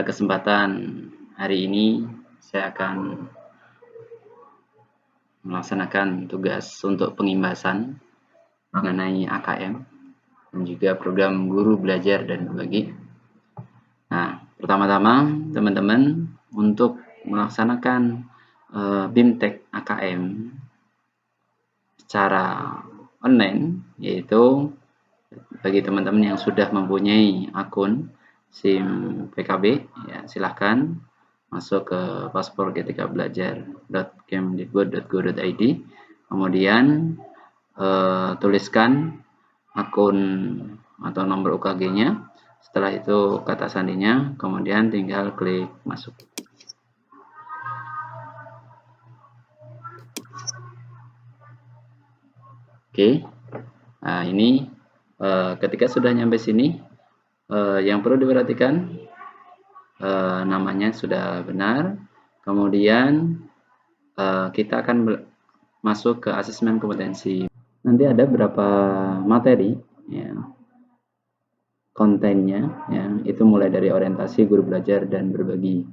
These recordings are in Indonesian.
Pada kesempatan hari ini saya akan melaksanakan tugas untuk pengimbasan mengenai AKM dan juga program guru belajar dan berbagi. Nah, pertama-tama teman-teman untuk melaksanakan BIMTEK AKM secara online, yaitu bagi teman-teman yang sudah mempunyai akun SIM PKB, ya silahkan masuk ke paspor.ketikabelajar.kemdikbud.go.id, kemudian tuliskan akun atau nomor UKG-nya, setelah itu kata sandinya, kemudian tinggal klik masuk. Oke, nah ini ketika sudah nyampe sini, yang perlu diperhatikan namanya sudah benar, kemudian kita akan masuk ke asesmen kompetensi. Nanti ada beberapa materi, ya, kontennya, ya, itu mulai dari orientasi guru belajar dan berbagi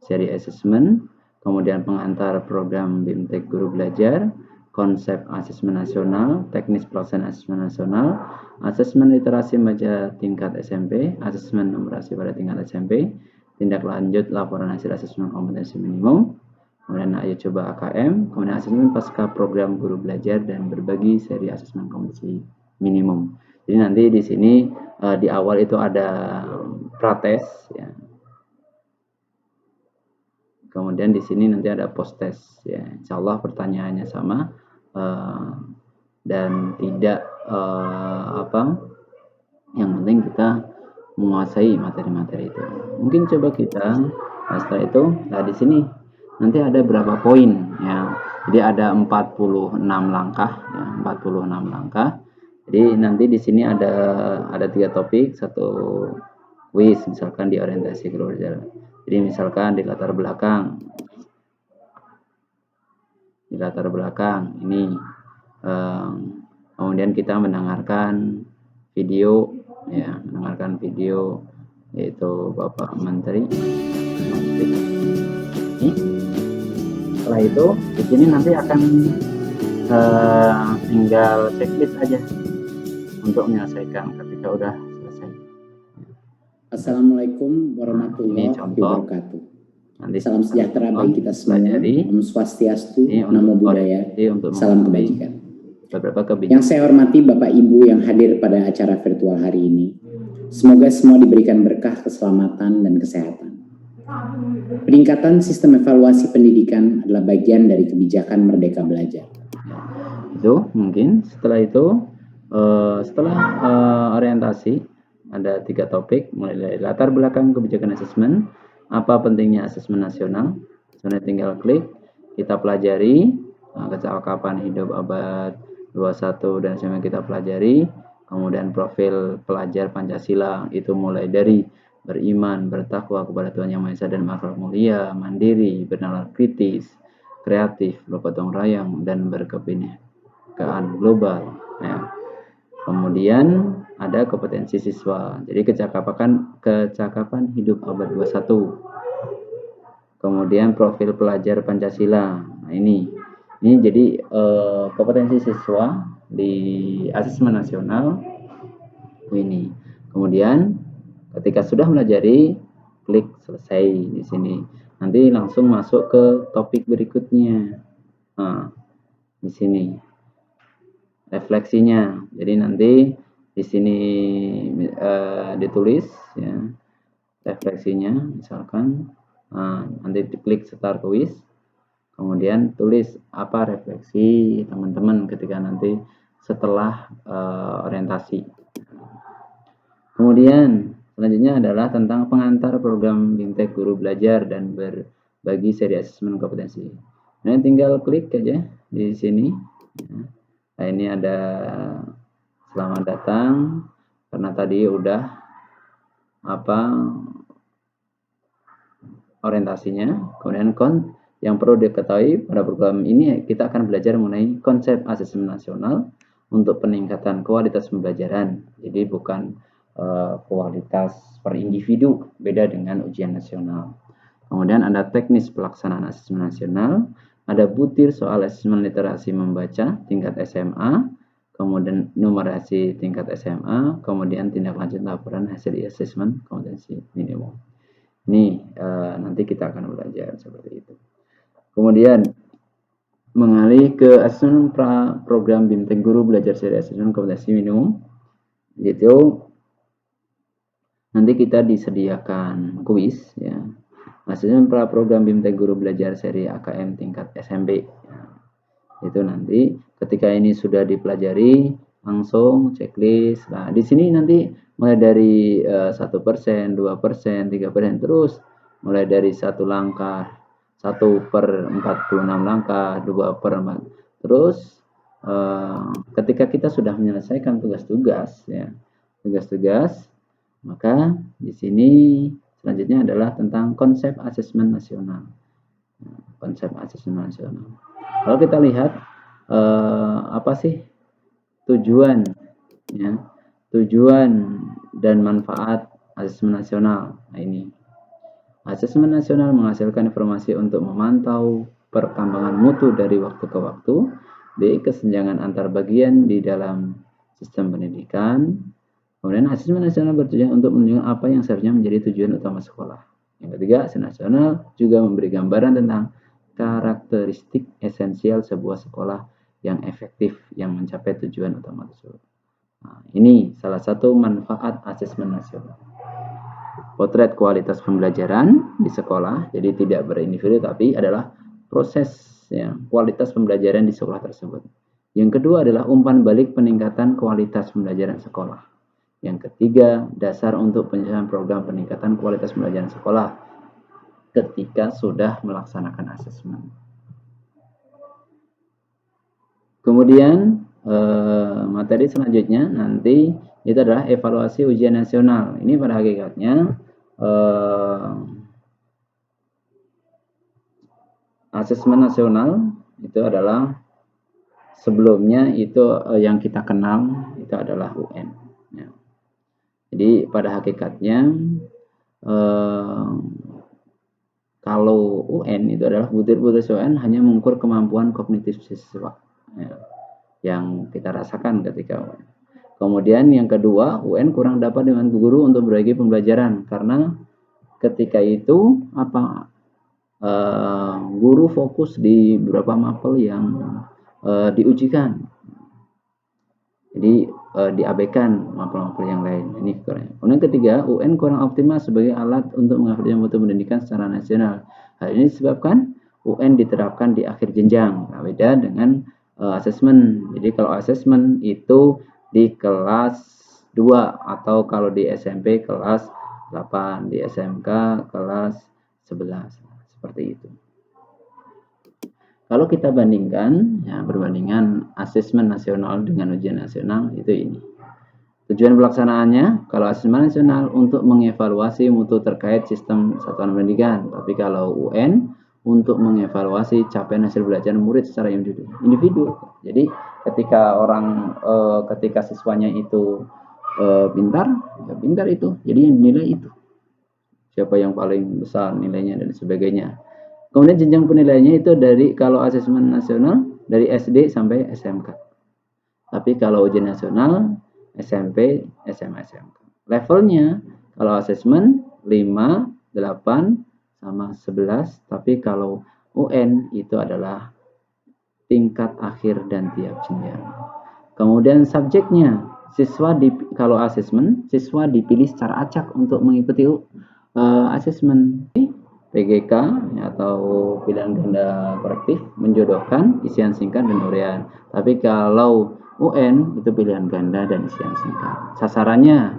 seri asesmen, kemudian pengantar program BIMTEK guru belajar, konsep asesmen nasional, teknis pelaksanaan asesmen nasional, asesmen literasi membaca tingkat SMP, asesmen numerasi pada tingkat SMP, tindak lanjut laporan hasil asesmen kompetensi minimum, kemudian ayo coba AKM, kemudian asesmen pasca program guru belajar dan berbagi seri asesmen kompetensi minimum. Jadi nanti di sini di awal itu ada prates, ya. Kemudian di sini nanti ada post test, ya. Insya Allah pertanyaannya sama dan tidak yang penting kita menguasai materi-materi itu. Mungkin coba kita setelah itu, nah di sini nanti ada berapa poin, ya. Jadi ada 46 langkah, ya, 46 langkah. Jadi nanti di sini ada 3 topik, 1 quiz, misalkan di orientasi guru belajar. Jadi misalkan di latar belakang ini, kemudian kita mendengarkan video, ya, yaitu Bapak Menteri. Setelah itu di sini nanti akan tinggal checklist aja untuk menyelesaikan ketika udah selesai. Assalamualaikum warahmatullahi wabarakatuh. Salam sejahtera bagi kita semua. Om Swastiastu, Namo Buddhaya, salam kebajikan. Yang saya hormati Bapak Ibu yang hadir pada acara virtual hari ini. Semoga semua diberikan berkah keselamatan dan kesehatan. Peningkatan sistem evaluasi pendidikan adalah bagian dari kebijakan Merdeka Belajar. Itu mungkin setelah itu, setelah orientasi, ada 3 topik, mulai dari latar belakang kebijakan asesmen, apa pentingnya asesmen nasional, sebenarnya tinggal klik, kita pelajari kecakapan hidup abad 21 dan semua kita pelajari, kemudian profil pelajar Pancasila, itu mulai dari beriman, bertakwa kepada Tuhan Yang Maha Esa dan berakhlak mulia, mandiri, bernalar kritis, kreatif, bergotong royong, dan berkebinekaan global, ya. Kemudian ada kompetensi siswa, jadi kecakapan hidup abad 21. Kemudian profil pelajar Pancasila. Nah, ini jadi kompetensi siswa di asesmen nasional ini. Kemudian ketika sudah melajari, klik selesai di sini. Nanti langsung masuk ke topik berikutnya. Nah, di sini refleksinya. Jadi nanti di sini ditulis, ya, refleksinya, misalkan nanti diklik start quiz, kemudian tulis apa refleksi teman-teman ketika nanti setelah orientasi. Kemudian selanjutnya adalah tentang pengantar program BIMTEK guru belajar dan berbagi seri asesmen kompetensi. Nah, tinggal klik aja di sini. Nah, ini ada selamat datang, karena tadi udah orientasinya. Kemudian yang perlu diketahui pada program ini, kita akan belajar mengenai konsep asesmen nasional untuk peningkatan kualitas pembelajaran. Jadi bukan kualitas per individu, beda dengan ujian nasional. Kemudian ada teknis pelaksanaan asesmen nasional, ada butir soal asesmen literasi membaca tingkat SMA, kemudian numerasi tingkat SMA, kemudian tindak lanjut laporan hasil asesmen kompetensi minimum. Ini nanti kita akan belajar seperti itu. Kemudian mengalih ke asesmen program BIMTEK Guru belajar seri asesmen kompetensi minimum, gitu. Nanti kita disediakan kuis ya. Asesmen program BIMTEK Guru belajar seri AKM tingkat SMP. Itu nanti ketika ini sudah dipelajari langsung checklist. Nah, di sini nanti mulai dari 1%, 2%, 3%, terus mulai dari 1 langkah, 1/46 langkah, 2/4. Terus ketika kita sudah menyelesaikan tugas-tugas ya, tugas-tugas, maka di sini selanjutnya adalah tentang konsep asesmen nasional. Konsep asesmen nasional. Kalau kita lihat apa sih tujuan ya, tujuan dan manfaat asesmen nasional. Nah, ini asesmen nasional menghasilkan informasi untuk memantau perkembangan mutu dari waktu ke waktu, B. kesenjangan antar bagian di dalam sistem pendidikan. Kemudian asesmen nasional bertujuan untuk menunjukkan apa yang seharusnya menjadi tujuan utama sekolah. Yang ketiga, asesmen nasional juga memberi gambaran tentang karakteristik esensial sebuah sekolah yang efektif yang mencapai tujuan utama tersebut. Nah, ini salah satu manfaat asesmen nasional. Potret kualitas pembelajaran di sekolah, jadi tidak berindividu tapi adalah proses ya, kualitas pembelajaran di sekolah tersebut. Yang kedua adalah umpan balik peningkatan kualitas pembelajaran sekolah. Yang ketiga, dasar untuk penyusunan program peningkatan kualitas pembelajaran sekolah ketika sudah melaksanakan asesmen. Kemudian materi selanjutnya nanti itu adalah evaluasi ujian nasional. Ini pada hakikatnya asesmen nasional itu adalah sebelumnya itu yang kita kenal itu adalah UN. Ya. Jadi pada hakikatnya kalau UN itu adalah butir-butir UN hanya mengukur kemampuan kognitif siswa ya, yang kita rasakan ketika UN. Kemudian yang kedua, UN kurang dapat dengan guru untuk berbagi pembelajaran karena ketika itu guru fokus di beberapa mapel yang diujikan. Jadi diabaikan mapel-mapel yang lain. Ini kurang. Kemudian ketiga, UN kurang optimal sebagai alat untuk mengupdate mutu pendidikan secara nasional. Hal ini disebabkan UN diterapkan di akhir jenjang, beda dengan asesmen. Jadi kalau asesmen itu di kelas 2 atau kalau di SMP kelas 8, di SMK kelas 11. Seperti itu. Kalau kita bandingkan, ya perbandingan asesmen nasional dengan ujian nasional itu ini. Tujuan pelaksanaannya, kalau asesmen nasional untuk mengevaluasi mutu terkait sistem satuan pendidikan, tapi kalau UN untuk mengevaluasi capaian hasil belajar murid secara individu. Jadi ketika siswanya itu pintar, ya pintar itu. Jadi yang dinilai itu. Siapa yang paling besar nilainya dan sebagainya. Kemudian jenjang penilaiannya itu dari kalau asesmen nasional dari SD sampai SMK. Tapi kalau ujian nasional SMP, SMA, SMK. Levelnya kalau asesmen 5, 8 sama 11, tapi kalau UN itu adalah tingkat akhir dan tiap jenjang. Kemudian subjeknya, kalau asesmen siswa dipilih secara acak untuk mengikuti asesmen. PGK atau pilihan ganda korektif menjodohkan isian singkat dan uraian. Tapi kalau UN itu pilihan ganda dan isian singkat. Sasarannya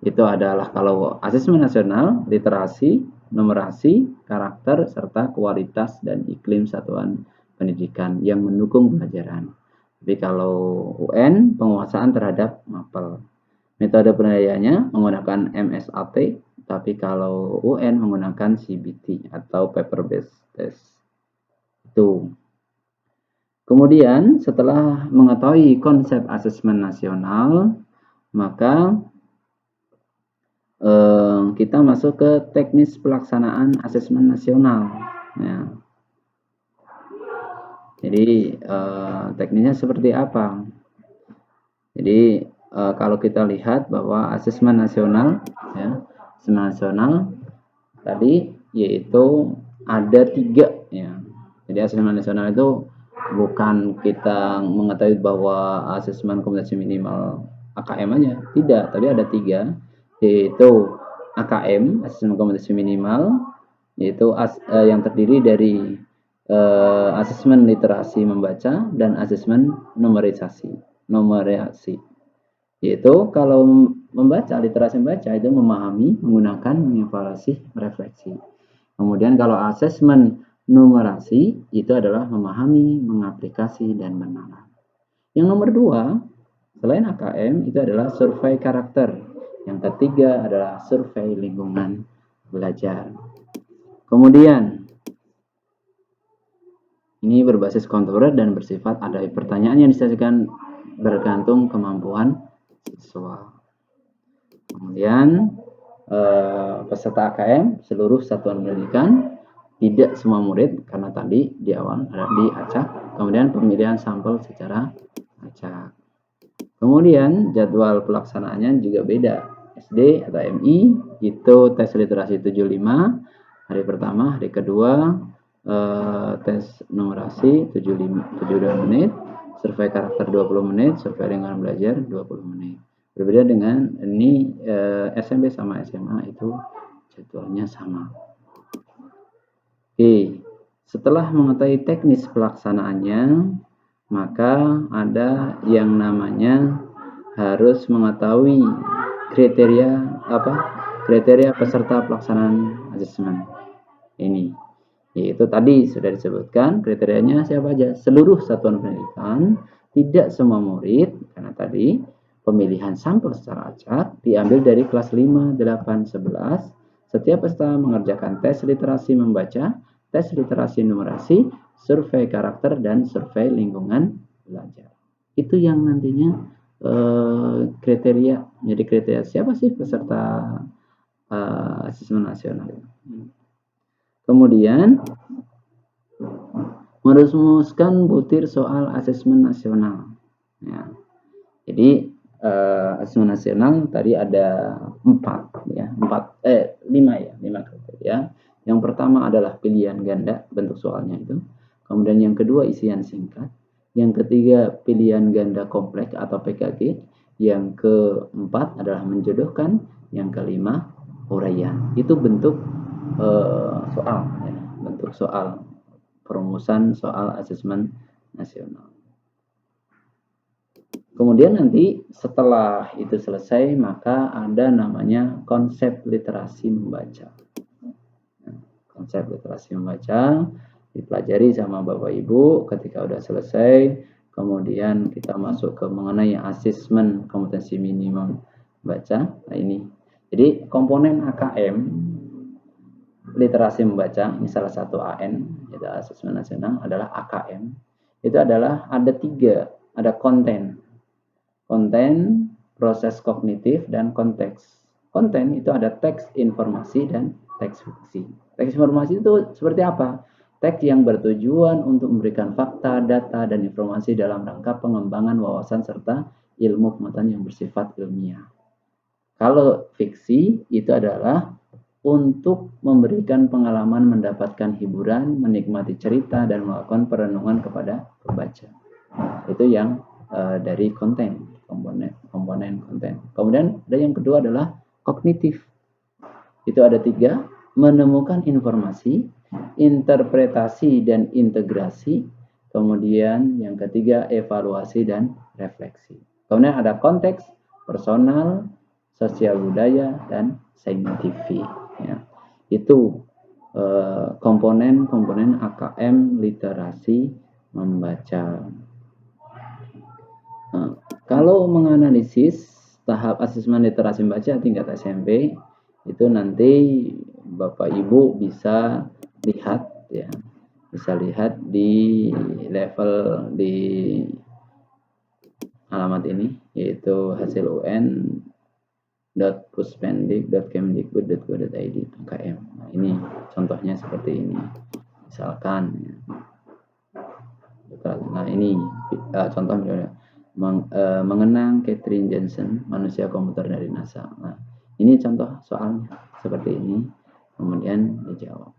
itu adalah kalau asesmen nasional, literasi, numerasi, karakter, serta kualitas dan iklim satuan pendidikan yang mendukung pelajaran. Tapi kalau UN, penguasaan terhadap mapel. Metode penilaiannya menggunakan MSAT, tapi kalau UN menggunakan CBT atau paper based test. Itu. Kemudian setelah mengetahui konsep asesmen nasional, maka kita masuk ke teknis pelaksanaan asesmen nasional. Ya. Jadi teknisnya seperti apa? Jadi kalau kita lihat bahwa asesmen nasional, ya, asesmen nasional tadi yaitu ada 3, ya. Jadi asesmen nasional itu bukan kita mengetahui bahwa asesmen kompetensi minimal AKM aja, tidak, tapi ada 3, yaitu AKM, asesmen kompetensi minimal, yaitu yang terdiri dari asesmen literasi membaca dan asesmen numerasi. Yaitu kalau membaca, literasi membaca itu memahami, menggunakan, mengevaluasi, merefleksi. Kemudian kalau asesmen numerasi itu adalah memahami, mengaplikasi, dan menalar. Yang nomor 2, selain AKM, itu adalah survei karakter. Yang ketiga adalah survei lingkungan belajar. Kemudian, ini berbasis kontemporer dan bersifat ada pertanyaan yang disajikan bergantung kemampuan siswa. Kemudian, peserta AKM seluruh satuan pendidikan, tidak semua murid, karena tadi di awal ada diacak. Kemudian pemilihan sampel secara acak. Kemudian jadwal pelaksanaannya juga beda. SD atau MI itu tes literasi 75 hari pertama, hari kedua tes numerasi 72 menit, survei karakter 20 menit, survei lingkungan belajar 20 menit. Berbeda dengan ini SMP sama SMA itu jadwalnya sama. Oke, setelah mengetahui teknis pelaksanaannya, maka ada yang namanya harus mengetahui kriteria peserta pelaksanaan asesmen ini. Yaitu tadi sudah disebutkan kriterianya siapa aja, seluruh satuan pendidikan, tidak semua murid, karena tadi pemilihan sampel secara acak diambil dari kelas 5, 8, 11. Setiap peserta mengerjakan tes literasi membaca, tes literasi numerasi, survei karakter, dan survei lingkungan belajar. Itu yang nantinya kriteria. Jadi kriteria siapa sih peserta asesmen nasional. Kemudian merumuskan butir soal asesmen nasional. Ya. Jadi asesmen nasional tadi ada 5 kriteria. Yang pertama adalah pilihan ganda, bentuk soalnya itu. Kemudian yang kedua isian singkat. Yang ketiga pilihan ganda kompleks atau PKG. Yang keempat adalah menjodohkan. Yang kelima uraian. Itu bentuk soal, ya. Bentuk soal perumusan soal asesmen nasional. Kemudian nanti setelah itu selesai, maka ada namanya konsep literasi membaca. Konsep literasi membaca dipelajari sama Bapak Ibu ketika udah selesai. Kemudian kita masuk ke mengenai asesmen kompetensi minimum baca. Nah ini, jadi komponen AKM literasi membaca, ini salah satu AN, yaitu asesmen nasional, adalah AKM. Itu adalah ada 3, ada konten, proses kognitif, dan konteks. Konten itu ada teks informasi dan teks fiksi. Teks informasi itu seperti apa? Teks yang bertujuan untuk memberikan fakta, data, dan informasi dalam rangka pengembangan wawasan serta ilmu pengetahuan yang bersifat ilmiah. Kalau fiksi itu adalah untuk memberikan pengalaman, mendapatkan hiburan, menikmati cerita, dan melakukan perenungan kepada pembaca. Itu yang dari konten, komponen konten. Kemudian ada yang kedua adalah kognitif. Itu ada 3, menemukan informasi, interpretasi, dan integrasi. Kemudian yang ketiga evaluasi dan refleksi. Kemudian ada konteks, personal, sosial budaya, dan saintifik. Ya. Itu komponen AKM literasi membaca. Nah, kalau menganalisis tahap asesmen literasi membaca tingkat SMP, itu nanti Bapak Ibu bisa lihat, ya, bisa lihat di level di alamat ini, yaitu hasil UN www.puspendik.kemdikbud.go.id UKM. Nah, ini contohnya seperti ini. Misalkan, nah ini contoh misalnya mengenang Katherine Johnson, manusia komputer dari NASA. Nah, ini contoh soalnya seperti ini. Kemudian dijawab.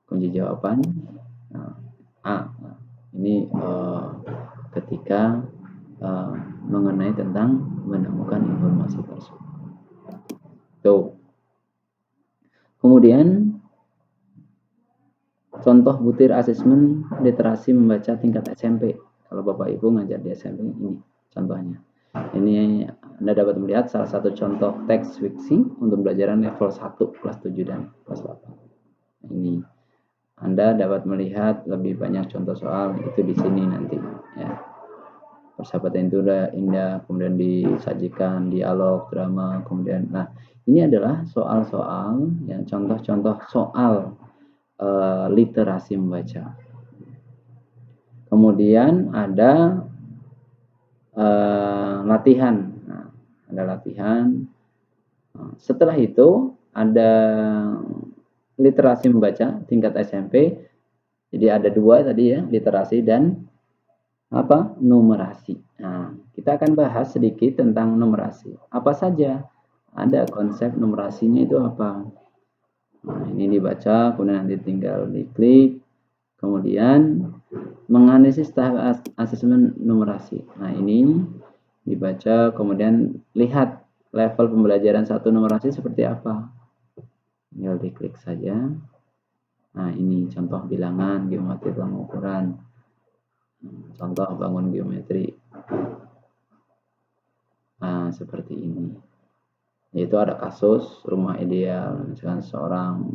Kunci jawaban A. Ini ketika mengenai tentang menemukan informasi tersebut. Tuh. Kemudian contoh butir asesmen literasi membaca tingkat SMP. Kalau Bapak Ibu ngajar di SMP, ini contohnya. Ini Anda dapat melihat salah satu contoh teks fiksi untuk pelajaran level 1 kelas 7 dan kelas 8. Ini Anda dapat melihat lebih banyak contoh soal itu di sini nanti ya. Persahabatan itu indah, kemudian disajikan dialog, drama, kemudian nah ini adalah soal-soal yang contoh-contoh soal literasi membaca. Kemudian ada latihan. Nah, ada latihan. Setelah itu ada literasi membaca tingkat SMP. Jadi ada 2 tadi ya, literasi dan numerasi. Nah, kita akan bahas sedikit tentang numerasi. Apa saja? Ada konsep numerasinya itu apa? Nah, ini dibaca, kemudian nanti tinggal diklik. Kemudian menganalisis tahap asesmen numerasi. Nah, ini dibaca, kemudian lihat level pembelajaran 1 numerasi seperti apa. Tinggal diklik saja. Nah, ini contoh bilangan, geometri pengukuran. Contoh bangun geometri. Nah, seperti ini. Yaitu ada kasus rumah ideal. Misalkan seorang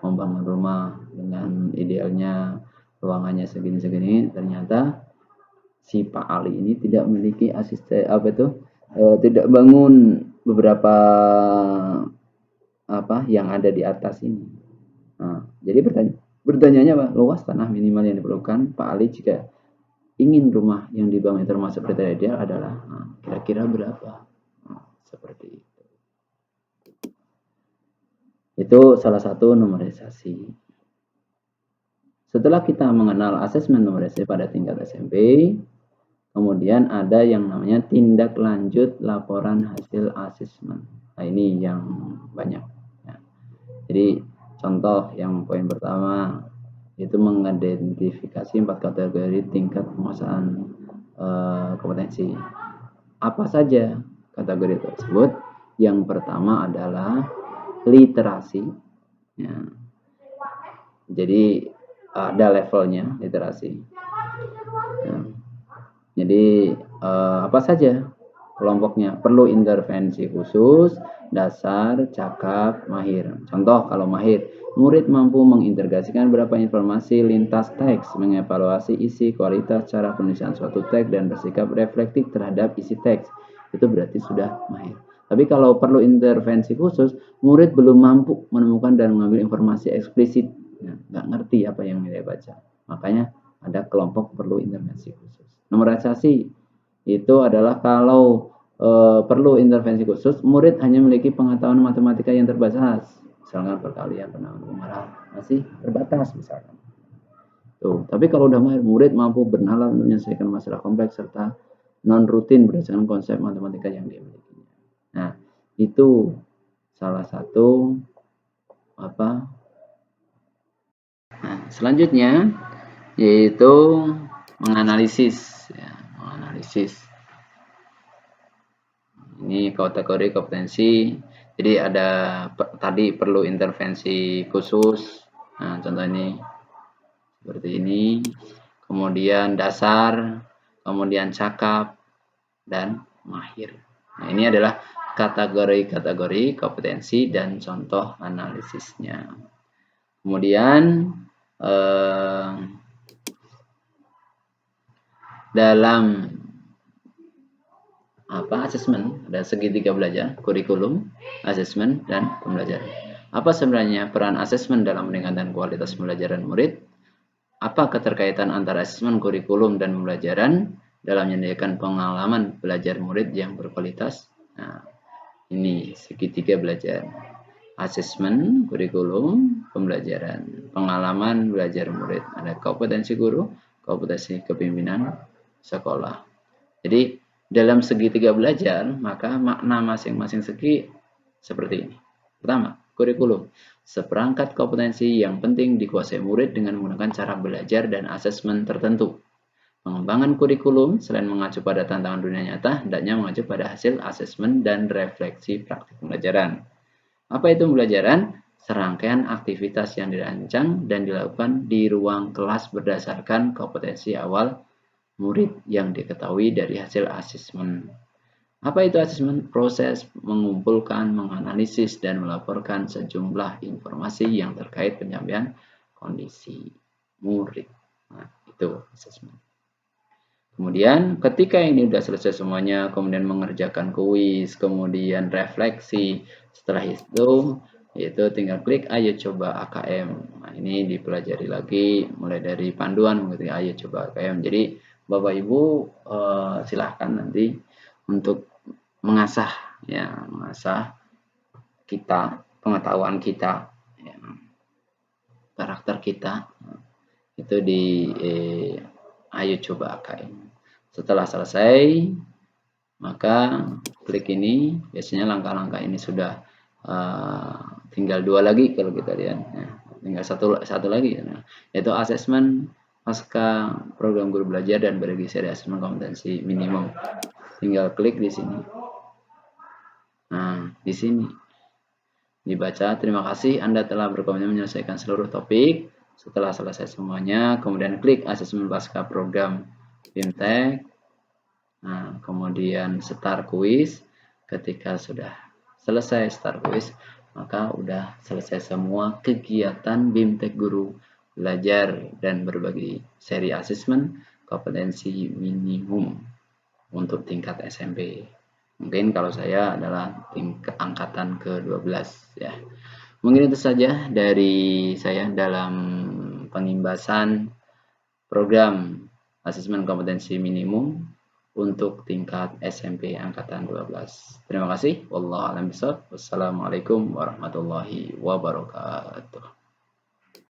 membangun rumah dengan idealnya ruangannya segini-segini, ternyata si Pak Ali ini tidak memiliki asisten tidak bangun beberapa yang ada di atas ini. Nah, jadi bertanyanya Pak, luas tanah minimal yang diperlukan Pak Ali jika ingin rumah yang dibangun termasuk kriteria ideal adalah kira-kira berapa? Seperti itu. Itu salah satu numerisasi. Setelah kita mengenal asesmen numerisasi pada tingkat SMP, kemudian ada yang namanya tindak lanjut laporan hasil asesmen. Nah, ini yang banyak. Ya. Jadi contoh yang poin pertama itu mengidentifikasi 4 kategori tingkat penguasaan kompetensi. Apa saja kategori tersebut? Yang pertama adalah literasi. Ya. Jadi ada levelnya literasi. Ya. Jadi apa saja kelompoknya? Perlu intervensi khusus, dasar, cakap, mahir. Contoh kalau mahir, murid mampu mengintegrasikan beberapa informasi lintas teks, mengevaluasi isi, kualitas, cara penulisan suatu teks, dan bersikap reflektif terhadap isi teks. Itu berarti sudah mahir. Tapi kalau perlu intervensi khusus, murid belum mampu menemukan dan mengambil informasi eksplisit. Nggak ngerti apa yang dia baca. Makanya ada kelompok perlu intervensi khusus. Numerisasi itu adalah kalau perlu intervensi khusus, murid hanya memiliki pengetahuan matematika yang terbatas, misalkan perkalian, penambahan, pengurangan, masih terbatas misalkan. Tuh, tapi kalau udah mahir, murid mampu bernalar menyelesaikan masalah kompleks serta non rutin berdasarkan konsep matematika yang dimiliki. Nah, itu salah satu Nah, selanjutnya yaitu menganalisis. Ya, menganalisis. Ini kategori kompetensi. Jadi ada tadi perlu intervensi khusus. Nah, contoh ini seperti ini. Kemudian dasar, kemudian cakap, dan mahir. Nah, ini adalah kategori-kategori kompetensi dan contoh analisisnya. Kemudian dalam asesmen ada segitiga belajar, kurikulum, asesmen, dan pembelajaran. Apa sebenarnya peran asesmen dalam meningkatkan kualitas pembelajaran murid? Apa keterkaitan antara asesmen, kurikulum, dan pembelajaran dalam menyediakan pengalaman belajar murid yang berkualitas? Nah, ini segitiga belajar. Asesmen, kurikulum, pembelajaran, pengalaman belajar murid. Ada kompetensi guru, kompetensi kepemimpinan sekolah. Jadi dalam segitiga belajar, maka makna masing-masing segi seperti ini. Pertama, kurikulum. Seperangkat kompetensi yang penting dikuasai murid dengan menggunakan cara belajar dan asesmen tertentu. Pengembangan kurikulum selain mengacu pada tantangan dunia nyata, hendaknya mengacu pada hasil asesmen dan refleksi praktik pembelajaran. Apa itu pembelajaran? Serangkaian aktivitas yang dirancang dan dilakukan di ruang kelas berdasarkan kompetensi awal murid yang diketahui dari hasil asesmen. Apa itu asesmen? Proses mengumpulkan, menganalisis, dan melaporkan sejumlah informasi yang terkait penyampaian kondisi murid. Nah, itu asesmen. Kemudian ketika ini sudah selesai semuanya, kemudian mengerjakan kuis, kemudian refleksi. Setelah itu, yaitu tinggal klik ayo coba AKM. Nah, ini dipelajari lagi mulai dari panduan mengerti ayo coba AKM. Jadi Bapak Ibu silahkan nanti untuk mengasah kita, pengetahuan kita, ya, karakter kita itu di ayo coba AKM. Setelah selesai, maka klik ini, biasanya langkah-langkah ini sudah tinggal 2 lagi kalau kita lihat. Ya, tinggal satu lagi, yaitu asesmen pasca program guru belajar dan berbagi seri asesmen kompetensi minimum. Tinggal klik di sini. Nah, di sini dibaca, terima kasih Anda telah berkomitmen menyelesaikan seluruh topik. Setelah selesai semuanya, kemudian klik asesmen pasca program BIMTEK. Nah, kemudian start quiz. Ketika sudah selesai start quiz, maka udah selesai semua kegiatan BIMTEK Guru Belajar dan Berbagi seri asesmen kompetensi minimum untuk tingkat SMP. Mungkin kalau saya adalah tingkat angkatan ke-12 ya. Mungkin itu saja dari saya dalam penimbasan program asesmen kompetensi minimum untuk tingkat SMP angkatan 12. Terima kasih. Wallahu a'lam bishawab. Wassalamualaikum warahmatullahi wabarakatuh.